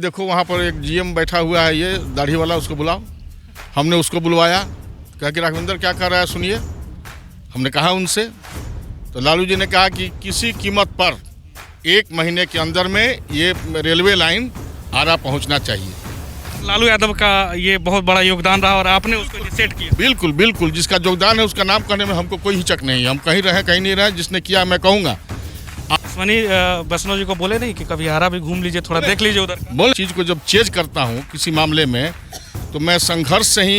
देखो वहाँ पर एक जीएम बैठा हुआ है, ये दाढ़ी वाला, उसको बुलाओ। हमने उसको बुलवाया, कहा कि राघवेंद्र क्या कर रहा है सुनिए। हमने कहा उनसे, तो लालू जी ने कहा कि किसी कीमत पर 1 महीने के अंदर में ये रेलवे लाइन आरा पहुँचना चाहिए। लालू यादव का ये बहुत बड़ा योगदान रहा और आपने उसको इनिशिएट किया। बिल्कुल बिल्कुल, जिसका योगदान है उसका नाम करने में हमको कोई हिचक नहीं है। हम कहीं रहे कहीं नहीं रहे, जिसने किया मैं कहूँगा। अश्वनी वैष्णव जी को बोले नहीं कि कभी आरा भी घूम लीजिए, थोड़ा देख लीजिए उधर। बोल चीज़ को जब चेज करता हूँ किसी मामले में, तो मैं संघर्ष से ही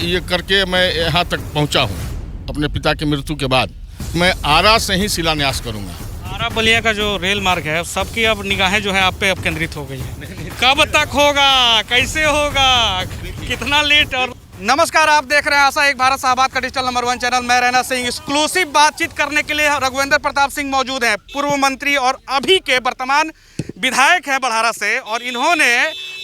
ये करके मैं यहाँ तक पहुँचा हूँ। अपने पिता की मृत्यु के बाद मैं आरा से ही शिलान्यास करूँगा। आरा बलिया का जो रेल मार्ग है, सबकी अब निगाहें जो है आप पे अब केंद्रित हो गई है। कब तक होगा, कैसे होगा, कितना लेट। और नमस्कार, आप देख रहे हैं आशा एक भारत शाहबाद का डिजिटल नंबर 1 चैनल। मैं रैना सिंह। एक्सक्लूसिव बातचीत करने के लिए रघुवेंद्र प्रताप सिंह मौजूद हैं, पूर्व मंत्री और अभी के वर्तमान विधायक हैं बड़हारा से। और इन्होंने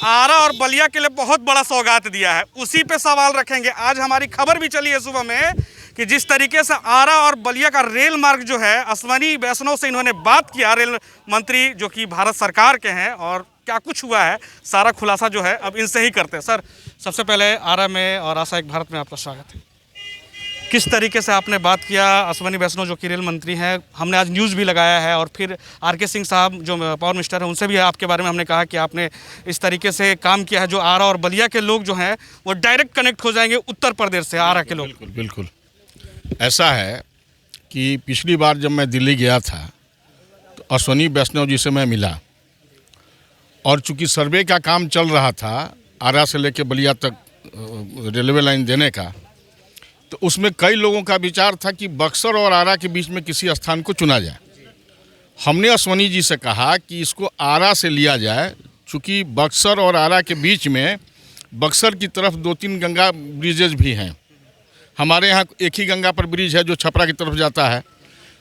आरा और बलिया के लिए बहुत बड़ा सौगात दिया है, उसी पे सवाल रखेंगे। आज हमारी खबर भी चली है सुबह में कि जिस तरीके से आरा और बलिया का रेल मार्ग जो है, अश्वनी वैष्णव से इन्होंने बात किया, रेल मंत्री जो कि भारत सरकार के हैं, और क्या कुछ हुआ है सारा खुलासा जो है अब इनसे ही करते हैं। सर, सबसे पहले आरा में और आशा एक भारत में आपका स्वागत है। किस तरीके से आपने बात किया अश्वनी वैष्णव जो कि रेल मंत्री हैं, हमने आज न्यूज़ भी लगाया है, और फिर आर.के. सिंह साहब जो पावर मिनिस्टर हैं उनसे भी आपके बारे में हमने कहा कि आपने इस तरीके से काम किया है जो आरा और बलिया के लोग जो हैं वो डायरेक्ट कनेक्ट हो जाएंगे उत्तर प्रदेश से आरा के लोग। बिल्कुल बिल्कुल ऐसा है कि पिछली बार जब मैं दिल्ली गया था तो अश्वनी वैष्णव जी से मैं मिला, और चूंकि सर्वे का काम चल रहा था आरा से लेकर बलिया तक रेलवे लाइन देने का, तो उसमें कई लोगों का विचार था कि बक्सर और आरा के बीच में किसी स्थान को चुना जाए। हमने अश्वनी जी से कहा कि इसको आरा से लिया जाए, चूँकि बक्सर और आरा के बीच में बक्सर की तरफ 2-3 गंगा ब्रिजेज भी हैं। हमारे यहाँ एक ही गंगा पर ब्रिज है जो छपरा की तरफ जाता है।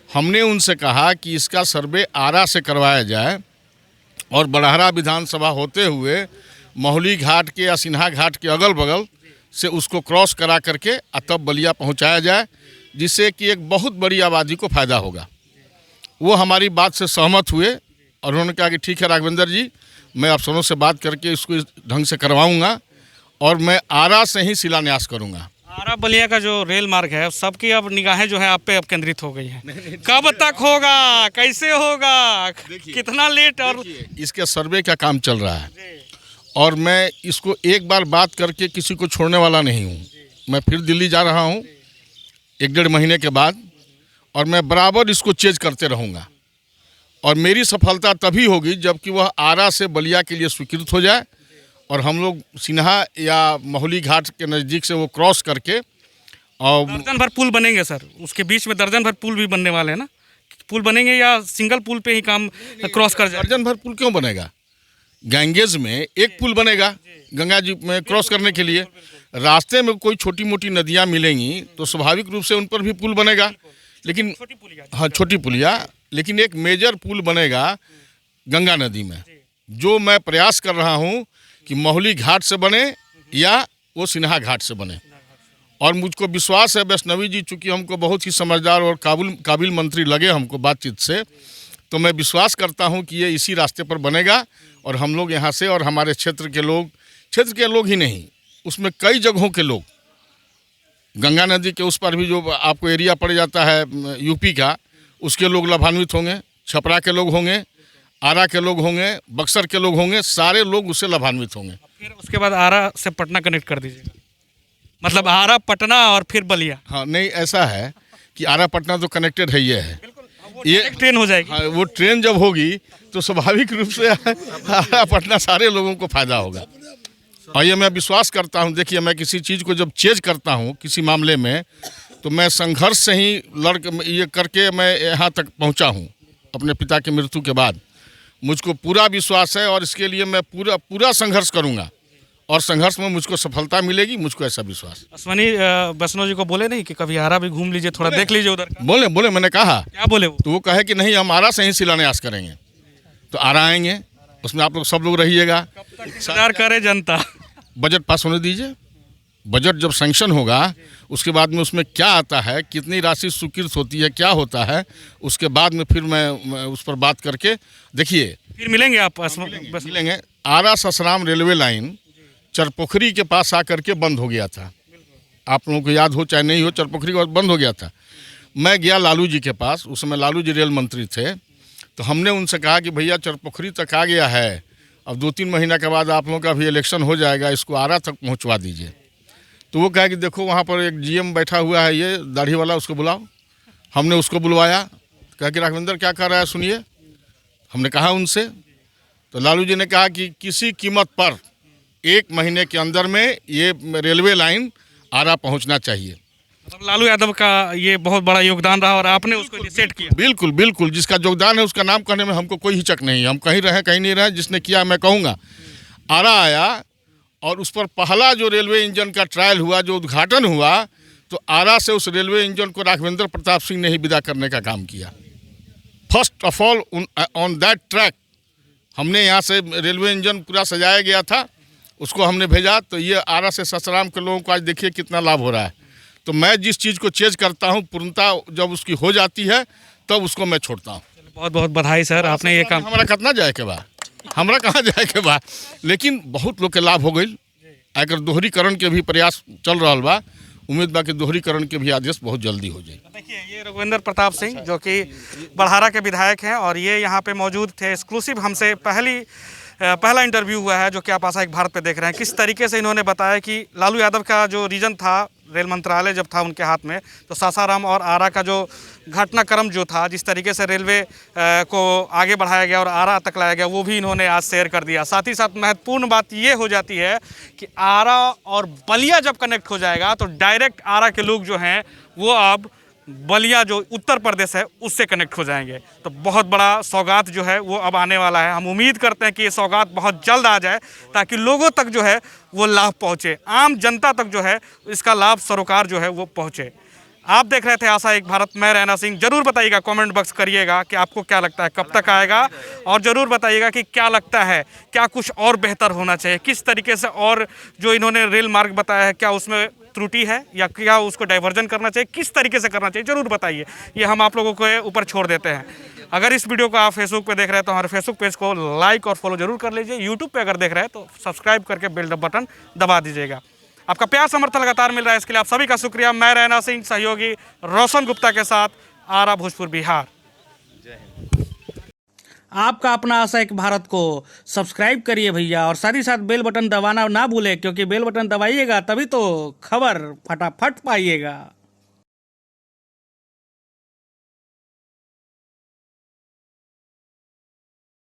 हमने उनसे कहा कि इसका सर्वे आरा से करवाया जाए और बड़हारा विधानसभा होते हुए मोहली घाट के या सिन्हा घाट के अगल बगल से उसको क्रॉस करा करके तब बलिया पहुंचाया जाए, जिससे कि एक बहुत बड़ी आबादी को फ़ायदा होगा। वो हमारी बात से सहमत हुए और उन्होंने कहा कि ठीक है राघवेंद्र जी, मैं अफसरों से बात करके इसको इस ढंग से करवाऊँगा और मैं आरा से ही शिलान्यास करूँगा। आरा बलिया का जो रेल मार्ग है, सबकी अब निगाहें जो है आप पे अब केंद्रित हो गई है। कब तक होगा, कैसे होगा, कितना लेट। और इसके सर्वे का काम चल रहा है और मैं इसको एक बार बात करके किसी को छोड़ने वाला नहीं हूँ। मैं फिर दिल्ली जा रहा हूँ 1-1.5 महीने के बाद, और मैं बराबर इसको चेज करते रहूँगा। और मेरी सफलता तभी होगी जबकि वह आरा से बलिया के लिए स्वीकृत हो जाए और हम लोग सिन्हा या मोहली घाट के नज़दीक से वो क्रॉस करके। और दर्जन भर पुल बनेंगे सर, उसके बीच में दर्जन भर पुल भी बनने वाले हैं ना। पुल बनेंगे या सिंगल पुल पे ही काम क्रॉस कर जाए? दर्जन भर पुल क्यों बनेगा? गैंगेज में एक पुल बनेगा गंगा जी में क्रॉस करने के लिए। रास्ते में कोई छोटी मोटी नदियाँ मिलेंगी तो स्वाभाविक रूप से उन पर भी पुल बनेगा, लेकिन हाँ छोटी पुलिया, लेकिन एक मेजर पुल बनेगा गंगा नदी में। जो मैं प्रयास कर रहा हूँ कि मोहली घाट से बने या वो सिन्हा घाट से बने, और मुझको विश्वास है वैष्णवी जी चूँकि हमको बहुत ही समझदार और काबिल मंत्री लगे हमको बातचीत से, तो मैं विश्वास करता हूं कि ये इसी रास्ते पर बनेगा। और हम लोग यहाँ से और हमारे क्षेत्र के लोग ही नहीं, उसमें कई जगहों के लोग, गंगा नदी के उस पर भी जो आपको एरिया पड़ जाता है यूपी का, उसके लोग लाभान्वित होंगे, छपरा के लोग होंगे, आरा के लोग होंगे, बक्सर के लोग होंगे, सारे लोग उससे लाभान्वित होंगे। फिर उसके बाद आरा से पटना कनेक्ट कर दीजिएगा, मतलब आरा पटना और फिर बलिया। हाँ नहीं, ऐसा है कि आरा पटना तो कनेक्टेड है, ये है, ये ट्रेन हो जाएगी। हाँ, वो ट्रेन जब होगी तो स्वाभाविक रूप से आरा पटना सारे लोगों को फायदा होगा। और ये मैं विश्वास करता हूँ। देखिए, मैं किसी चीज़ को जब चेज करता हूँ किसी मामले में, तो मैं संघर्ष से ही ये करके मैं यहाँ तक पहुँचा हूँ अपने पिता की मृत्यु के बाद। मुझको पूरा विश्वास है और इसके लिए मैं पूरा संघर्ष करूँगा और संघर्ष में मुझको सफलता मिलेगी, मुझको ऐसा विश्वास। अश्वनी वैष्णव जी को बोले नहीं कि कभी आरा भी घूम लीजिए, थोड़ा देख लीजिए उधर? बोले मैंने कहा। क्या बोले वो? तो वो कहे कि नहीं, हम आरा से ही शिलान्यास करेंगे। तो आरा आएंगे, उसमें आप लोग सब लोग रहिएगा। इंतजार करे जनता। बजट पास होने दीजिए, बजट जब सैंक्शन होगा उसके बाद में उसमें क्या आता है, कितनी राशि स्वीकृत होती है, क्या होता है, उसके बाद में फिर मैं उस पर बात करके देखिए फिर मिलेंगे आप बस मिलेंगे। आरा ससराम रेलवे लाइन चरपोखरी के पास आकर के बंद हो गया था। आप लोगों को याद हो चाहे नहीं हो, चरपोखरी के पास बंद हो गया था। मैं गया लालू जी के पास, उस समय लालू जी रेल मंत्री थे, तो हमने उनसे कहा कि भैया चरपोखरी तक आ गया है, अब 2-3 महीना के बाद आप लोगों का भी इलेक्शन हो जाएगा, इसको आरा तक पहुंचवा दीजिए। तो वो कहा कि देखो वहाँ पर एक जीएम बैठा हुआ है, ये दाढ़ी वाला, उसको बुलाओ। हमने उसको बुलवाया, कहा कि राघवेंद्र क्या कर रहा है सुनिए। हमने कहा उनसे, तो लालू जी ने कहा कि किसी कीमत पर 1 महीने के अंदर में ये रेलवे लाइन आरा पहुँचना चाहिए। मतलब लालू यादव का ये बहुत बड़ा योगदान रहा और आपने उसको इनिशिएट किया। बिल्कुल बिल्कुल, जिसका योगदान है उसका नाम कहने में हमको कोई हिचक नहीं है। हम कहीं रहे कहीं नहीं रहे, जिसने किया मैं कहूँगा। आरा आया और उस पर पहला जो रेलवे इंजन का ट्रायल हुआ, जो उद्घाटन हुआ, तो आरा से उस रेलवे इंजन को राघवेंद्र प्रताप सिंह ने ही विदा करने का काम किया। First of all on that track हमने यहाँ से रेलवे इंजन पूरा सजाया गया था, उसको हमने भेजा। तो ये आरा से ससराम के लोगों को आज देखिए कितना लाभ हो रहा है। तो मैं जिस चीज़ को चेज करता हूँ, पूर्णता जब उसकी हो जाती है तब उसको मैं छोड़ता हूँ। बहुत बहुत बधाई सर, आपने ये काम। हमारा कितना जाए के बाद, हमारा कहाँ जाए के बाद, लेकिन बहुत लोग के लाभ हो गई। अगर दोहरीकरण के भी प्रयास चल रहा बा, उम्मीद बा कि दोहरीकरण के भी आदेश बहुत जल्दी हो जाए। देखिए ये रघुवेंद्र प्रताप सिंह जो कि बड़हारा के विधायक हैं और ये यहाँ पे मौजूद थे। एक्सक्लूसिव हमसे पहला इंटरव्यू हुआ है जो कि आप आशा एक भारत पे देख रहे हैं। किस तरीके से इन्होंने बताया कि लालू यादव का जो रीजन था, रेल मंत्रालय जब था उनके हाथ में, तो सासाराम और आरा का जो घटनाक्रम जो था, जिस तरीके से रेलवे को आगे बढ़ाया गया और आरा तक लाया गया, वो भी इन्होंने आज शेयर कर दिया। साथ ही साथ महत्वपूर्ण बात ये हो जाती है कि आरा और बलिया जब कनेक्ट हो जाएगा तो डायरेक्ट आरा के लोग जो हैं वो अब बलिया जो उत्तर प्रदेश है उससे कनेक्ट हो जाएंगे। तो बहुत बड़ा सौगात जो है वो अब आने वाला है। हम उम्मीद करते हैं कि ये सौगात बहुत जल्द आ जाए ताकि लोगों तक जो है वो लाभ पहुंचे, आम जनता तक जो है इसका लाभ सरोकार जो है वो पहुंचे। आप देख रहे थे आशा एक भारत, मैं रैना सिंह। जरूर बताइएगा, कमेंट बॉक्स करिएगा कि आपको क्या लगता है कब तक आएगा, और ज़रूर बताइएगा कि क्या लगता है क्या कुछ और बेहतर होना चाहिए, किस तरीके से और जो इन्होंने रेल मार्ग बताया है क्या उसमें त्रुटि है या क्या उसको डाइवर्जन करना चाहिए, किस तरीके से करना चाहिए, ज़रूर बताइए। ये हम आप लोगों के ऊपर छोड़ देते हैं। अगर इस वीडियो को आप फेसबुक पे देख रहे हैं तो हमारे फेसबुक पेज को लाइक और फॉलो जरूर कर लीजिए। यूट्यूब पे अगर देख रहे हैं तो सब्सक्राइब करके बेल बटन दबा दीजिएगा। आपका प्यार समर्थन लगातार मिल रहा है, इसके लिए आप सभी का शुक्रिया। मैं रैना सिंह, सहयोगी रोशन गुप्ता के साथ, आरा, भोजपुर, बिहार। आपका अपना आशा एक भारत को सब्सक्राइब करिए भैया, और साथ ही साथ बेल बटन दबाना ना भूलें, क्योंकि बेल बटन दबाइएगा तभी तो खबर फटाफट पाइएगा।